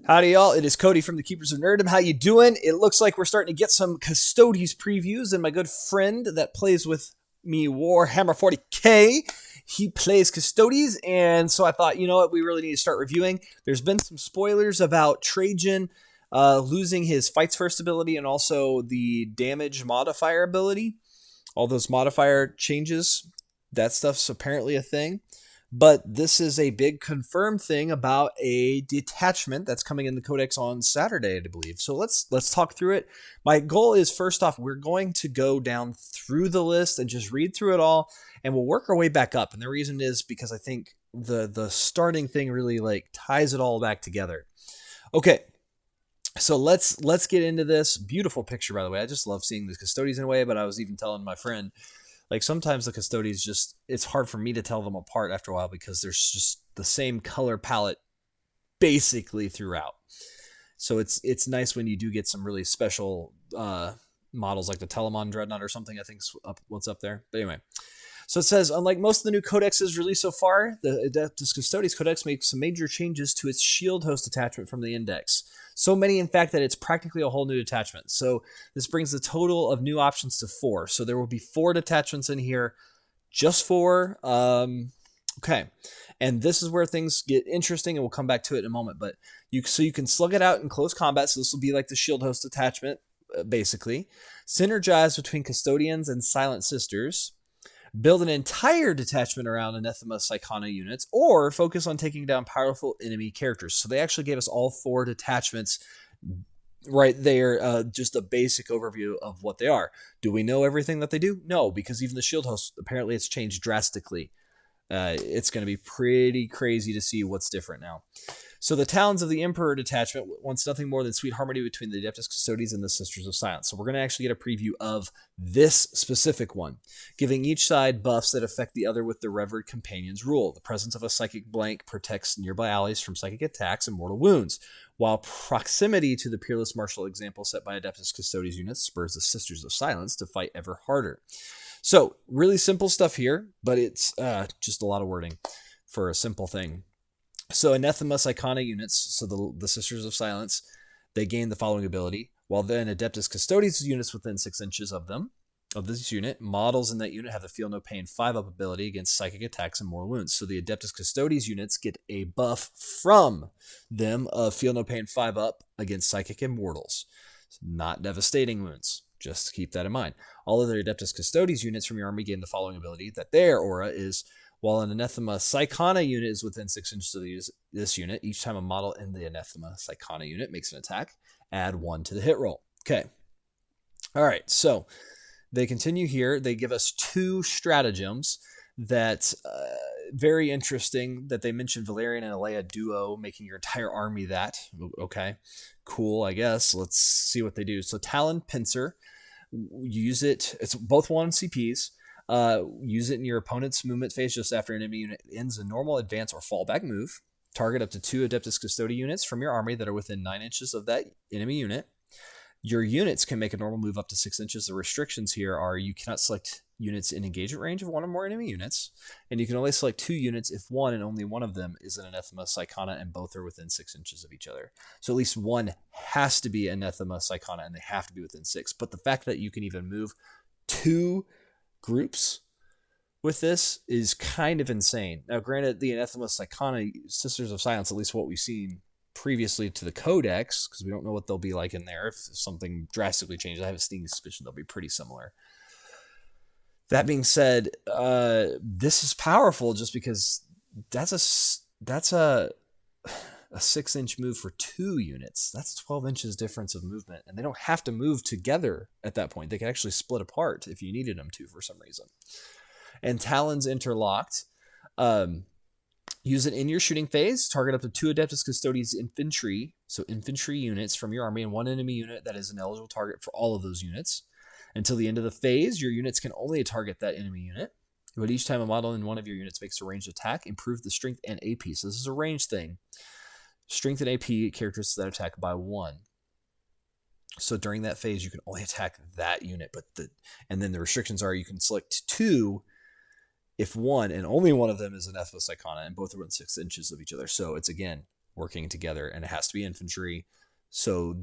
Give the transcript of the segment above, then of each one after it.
Howdy, y'all. It is Cody from the Keepers of Nerdom. How you doing? It looks like we're starting to get some Custodes previews, and my good friend that plays with me, Warhammer 40k, he plays Custodes, and so I thought, you know what, we really need to start reviewing. There's been some spoilers about Trajan losing his Fights First ability and also the damage modifier ability. All those modifier changes, that stuff's apparently a thing. But this is a big confirmed thing about a detachment that's coming in the Codex on Saturday, I believe. So let's talk through it. My goal is, first off, we're going to go down through the list and just read through it all, and we'll work our way back up. And the reason is because I think the starting thing really like ties it all back together. Okay. So let's get into this. Beautiful picture, by the way. I just love seeing the Custodes in a way, but I was even telling my friend, like, sometimes the Custodes just, it's hard for me to tell them apart after a while because there's just the same color palette basically throughout. So it's nice when you do get some really special models like the Telemon Dreadnought or something, I think is what's up there. But anyway. So it says, unlike most of the new codexes released so far, the Adeptus Custodes Codex makes some major changes to its shield host attachment from the index. So many, in fact, that it's practically a whole new detachment. So this brings the total of new options to 4. So there will be 4 detachments in here, just 4. Okay, and this is where things get interesting, and we'll come back to it in a moment. But you can slug it out in close combat. So this will be like the shield host attachment, basically. Synergize between Custodians and Silent Sisters. Build an entire detachment around Anathema Psychona units, or focus on taking down powerful enemy characters. So they actually gave us all 4 detachments right there, just a basic overview of what they are. Do we know everything that they do? No, because even the shield host, apparently it's changed drastically. It's going to be pretty crazy to see what's different now. So the Talons of the Emperor detachment wants nothing more than sweet harmony between the Adeptus Custodes and the Sisters of Silence. So we're going to actually get a preview of this specific one, giving each side buffs that affect the other with the Revered Companion's rule. The presence of a psychic blank protects nearby allies from psychic attacks and mortal wounds, while proximity to the Peerless Martial example set by Adeptus Custodes units spurs the Sisters of Silence to fight ever harder. So really simple stuff here, but it's just a lot of wording for a simple thing. So Anathema Psychona units, so the Sisters of Silence, they gain the following ability, while then Adeptus Custodes units within 6 inches of this unit, models in that unit have the Feel No Pain 5-up ability against psychic attacks and mortal wounds. So the Adeptus Custodes units get a buff from them of Feel No Pain 5-up against psychic and mortals. Not devastating wounds. Just keep that in mind. All other Adeptus Custodes units from your army gain the following ability, that their aura is, while an Anathema Psychona unit is within 6 inches of this unit, each time a model in the Anathema Psychona unit makes an attack, add 1 to the hit roll. Okay. All right, so they continue here. They give us 2 stratagems that very interesting that they mentioned Valerian and Alea duo, making your entire army that. Okay, cool, I guess. Let's see what they do. So Talon Pincer, you use it. It's both 1 CPs. Use it in your opponent's movement phase just after an enemy unit ends a normal, advance, or fallback move. Target up to 2 Adeptus Custodes units from your army that are within 9 inches of that enemy unit. Your units can make a normal move up to 6 inches. The restrictions here are you cannot select units in engagement range of 1 or more enemy units, and you can only select 2 units if one and only one of them is an Anathema Psychona and both are within 6 inches of each other. So at least one has to be Anathema Psychona and they have to be within 6. But the fact that you can even move 2 groups with this is kind of insane. Now, granted, the Anathema Psychona Sisters of Silence, at least what we've seen previously to the Codex, because we don't know what they'll be like in there. If something drastically changes, I have a sneaking suspicion they'll be pretty similar. That being said, this is powerful just because that's a 6-inch move for 2 units. That's 12 inches difference of movement, and they don't have to move together at that point. They can actually split apart if you needed them to for some reason. And Talons Interlocked. Use it in your shooting phase. Target up to 2 Adeptus Custodes infantry, so infantry units from your army, and 1 enemy unit that is an eligible target for all of those units. Until the end of the phase, your units can only target that enemy unit. But each time a model in one of your units makes a ranged attack, improve the strength and AP. So this is a ranged thing. Strength and AP characters that attack by 1. So during that phase, you can only attack that unit. And then the restrictions are you can select 2 if one and only one of them is an Anathema Psychona and both are within 6 inches of each other. So it's, again, working together, and it has to be infantry. So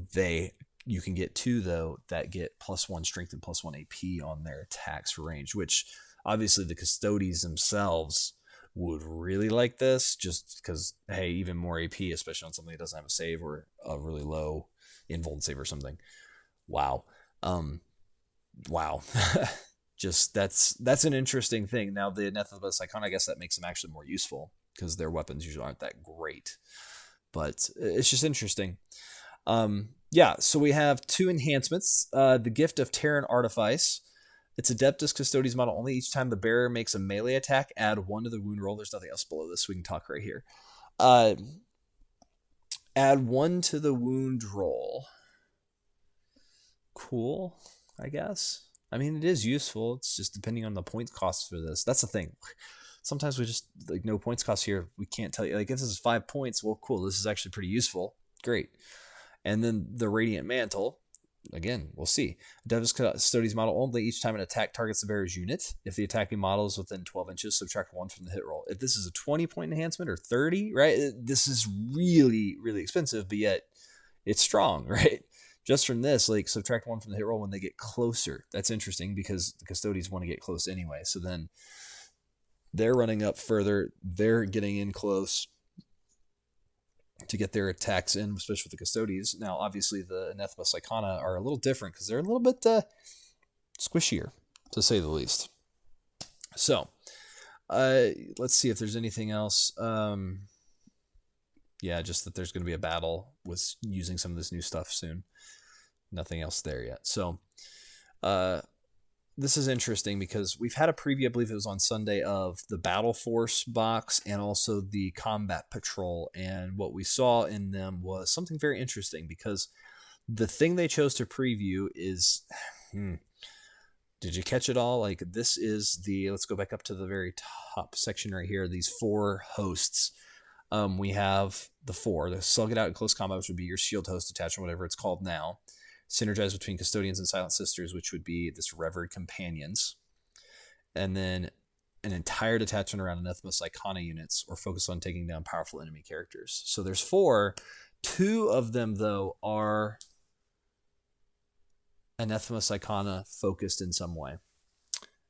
you can get 2 though that get +1 strength and +1 AP on their attacks for range, which obviously the Custodes themselves would really like this, just because, hey, even more AP, especially on something that doesn't have a save or a really low invuln save or something. Wow. Wow. Just that's an interesting thing. Now the Anathema Psychon, I guess that makes them actually more useful because their weapons usually aren't that great. But it's just interesting. Yeah, so we have 2 enhancements. The Gift of Terran Artifice. It's Adeptus Custodes model only. Each time the bearer makes a melee attack, add 1 to the wound roll. There's nothing else below this. We can talk right here. Add 1 to the wound roll. Cool, I guess. I mean, it is useful. It's just depending on the points cost for this. That's the thing. Sometimes we just, like, no points cost here. We can't tell you. Like, if this is 5 points, well, cool. This is actually pretty useful. Great. And then the Radiant Mantle. Again, we'll see. Adeptus Custodes model only. Each time an attack targets the bearer's unit. If the attacking model is within 12 inches, subtract 1 from the hit roll. If this is a 20-point enhancement or 30, right? This is really, really expensive, but yet it's strong, right? Just from this, like, subtract 1 from the hit roll when they get closer. That's interesting because the Custodes want to get close anyway. So then they're running up further. They're getting in close to get their attacks in, especially with the Custodes. Now, obviously, the Anathema Psychona are a little different because they're a little bit squishier, to say the least. So, let's see if there's anything else. Yeah, just that there's going to be a battle with using some of this new stuff soon. Nothing else there yet. So, this is interesting because we've had a preview, I believe it was on Sunday, of the Battle Force box and also the Combat Patrol. And what we saw in them was something very interesting because the thing they chose to preview is, did you catch it all? Like, this is let's go back up to the very top section right here. These 4 hosts. We have the 4. The Slug It Out in Close Combat, which would be your Shield Host Detachment, whatever it's called now. Synergize between Custodians and Silent Sisters, which would be this Revered Companions. And then an entire detachment around Anathema Psychona units, or focus on taking down powerful enemy characters. So there's 4. 2 of them, though, are Anathema Psychona focused in some way.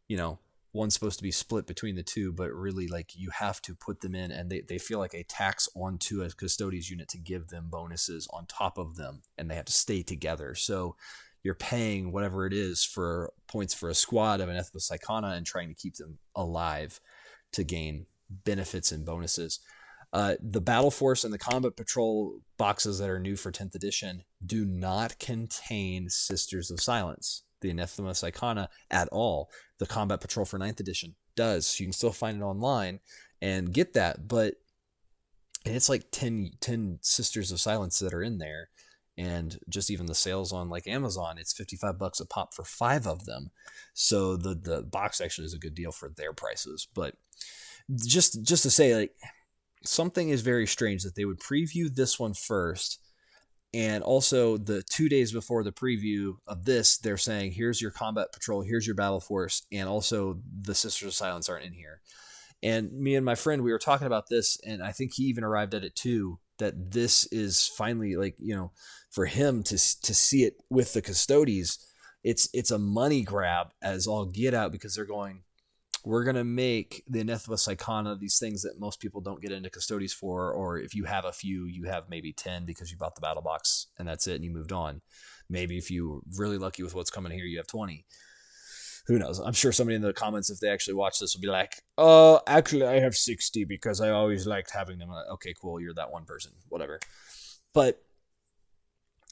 You know, one's supposed to be split between the 2, but really, like, you have to put them in, and they feel like a tax onto a Custodes unit to give them bonuses on top of them, and they have to stay together. So you're paying whatever it is for points for a squad of Anathema Psychona and trying to keep them alive to gain benefits and bonuses. The Battle Force and the Combat Patrol boxes that are new for 10th edition do not contain Sisters of Silence, the Anathema Psychona, at all. The Combat Patrol for 9th edition does. So you can still find it online and get that, but it's like 10 Sisters of Silence that are in there, and just even the sales on, like, Amazon, it's $55 a pop for 5 of them. So the box actually is a good deal for their prices. But just to say, like, something is very strange that they would preview this one first, and also the 2 days before the preview of this, they're saying, here's your Combat Patrol, here's your Battle Force, and also the Sisters of Silence aren't in here. And me and my friend, we were talking about this, and I think he even arrived at it too, that this is finally, like, you know, for him to see it with the Custodes, it's a money grab as all get out, because they're going, we're going to make the Anathema Psychona these things that most people don't get into Custodes for, or if you have a few, you have maybe 10 because you bought the battle box and that's it and you moved on. Maybe if you were really lucky with what's coming here, you have 20. Who knows? I'm sure somebody in the comments, if they actually watch this, will be like, oh, actually I have 60 because I always liked having them. Okay, cool. You're that one person, whatever. But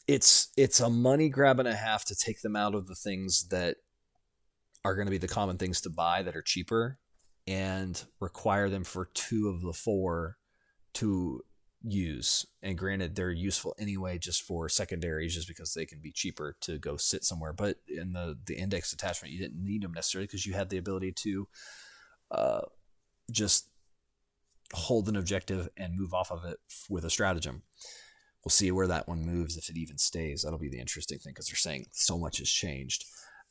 it's a money grab and a half to take them out of the things that are going to be the common things to buy that are cheaper, and require them for 2 of the 4 to use. And granted, they're useful anyway just for secondaries, just because they can be cheaper to go sit somewhere. But in the index detachment, you didn't need them necessarily because you had the ability to just hold an objective and move off of it with a stratagem. We'll see where that one moves, if it even stays. That'll be the interesting thing, because they're saying so much has changed.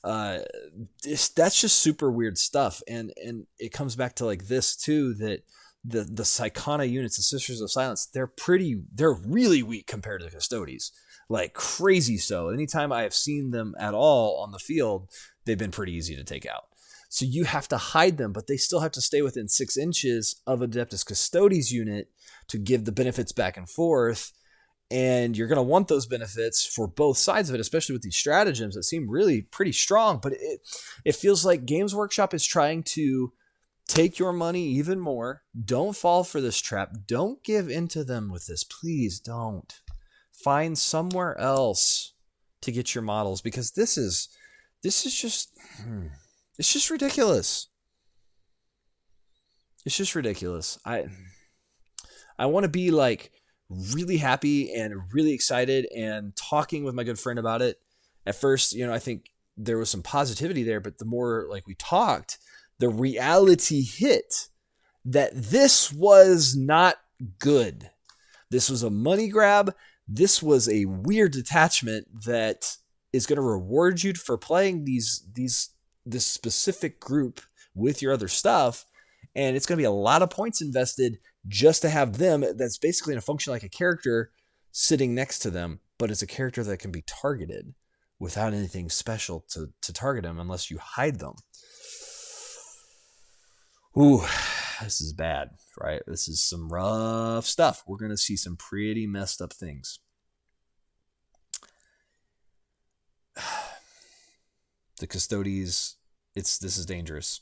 That's just super weird stuff, and it comes back to, like, this too, that the Psychona units, the Sisters of Silence, they're really weak compared to the Custodes. Like crazy so. Anytime I have seen them at all on the field, they've been pretty easy to take out. So you have to hide them, but they still have to stay within 6 inches of Adeptus Custodes unit to give the benefits back and forth. And you're going to want those benefits for both sides of it, especially with these stratagems that seem really pretty strong. But it feels like Games Workshop is trying to take your money even more. Don't fall for this trap. Don't give into them with this. Please don't. Find somewhere else to get your models, because this is just it's just ridiculous. It's just ridiculous. I want to be like really happy and really excited and talking with my good friend about it. At first, I think there was some positivity there, but the more like we talked, the reality hit that this was not good. This was a money grab. This was a weird detachment that is going to reward you for playing this specific group with your other stuff. And it's going to be a lot of points invested just to have them. That's basically going to function like a character sitting next to them, but it's a character that can be targeted without anything special to target them unless you hide them. Ooh, this is bad, right? This is some rough stuff. We're going to see some pretty messed up things. The Custodes, this is dangerous.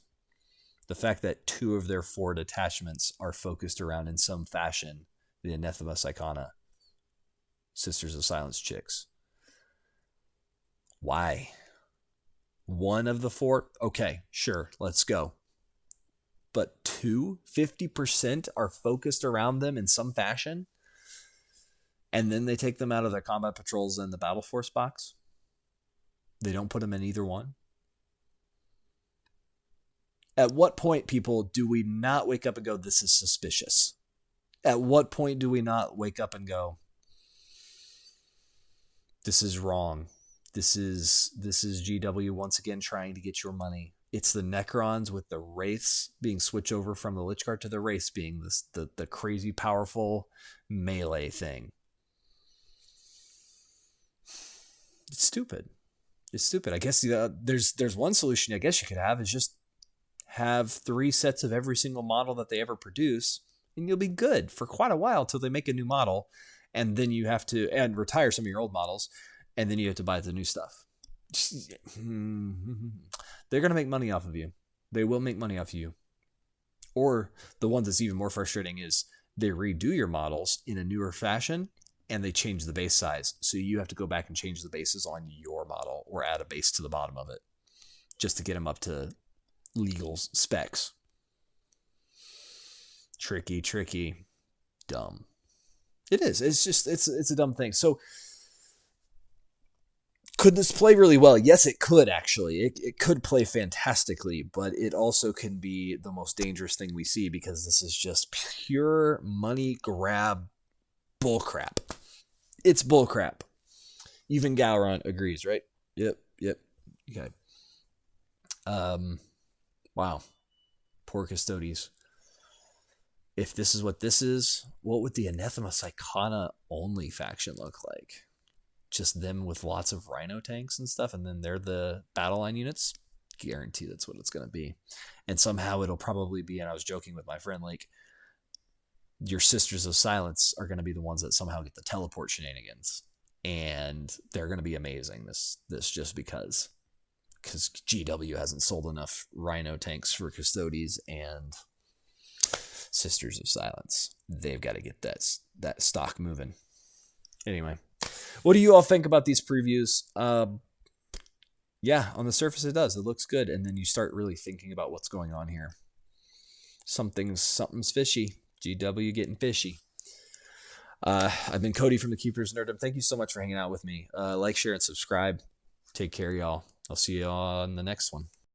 The fact that 2 of their 4 detachments are focused around in some fashion the Anathema Psychona, Sisters of Silence chicks. Why? 1 of the 4? Okay, sure, let's go. But 50% are focused around them in some fashion, and then they take them out of their combat patrols in the Battle Force box? They don't put them in either one? At what point, people, do we not wake up and go, this is suspicious? At what point do we not wake up and go, this is wrong? This is GW once again trying to get your money. It's the Necrons with the Wraiths being switched over from the Lich Guard to the Wraiths being the crazy powerful melee thing. It's stupid. It's stupid. I guess there's one solution I guess you could have is just have 3 sets of every single model that they ever produce, and you'll be good for quite a while till they make a new model, and then you have to retire some of your old models, and then you have to buy the new stuff. They're going to make money off of you. They will make money off of you. Or the one that's even more frustrating is they redo your models in a newer fashion and they change the base size. So you have to go back and change the bases on your model or add a base to the bottom of it just to get them up to legal specs. Tricky. Dumb. It is. It's just, it's a dumb thing. So could this play really well? Yes, it could actually. It could play fantastically, but it also can be the most dangerous thing we see because this is just pure money grab bullcrap. It's bullcrap. Even Gowron agrees, right? Yep. Okay. Wow. Poor Custodes. If this is what this is, what would the Anathema Psychona only faction look like? Just them with lots of Rhino tanks and stuff, and then they're the battle line units? Guarantee that's what it's going to be. And somehow it'll probably be, and I was joking with my friend, like, your Sisters of Silence are going to be the ones that somehow get the teleport shenanigans. And they're going to be amazing, this just because GW hasn't sold enough Rhino tanks for Custodes and Sisters of Silence. They've got to get that stock moving. Anyway, what do you all think about these previews? Yeah, on the surface it does. It looks good, and then you start really thinking about what's going on here. Something's fishy. GW getting fishy. I've been Cody from the Keepers of Nerdom. Thank you so much for hanging out with me. Like, share, and subscribe. Take care, y'all. I'll see you on the next one.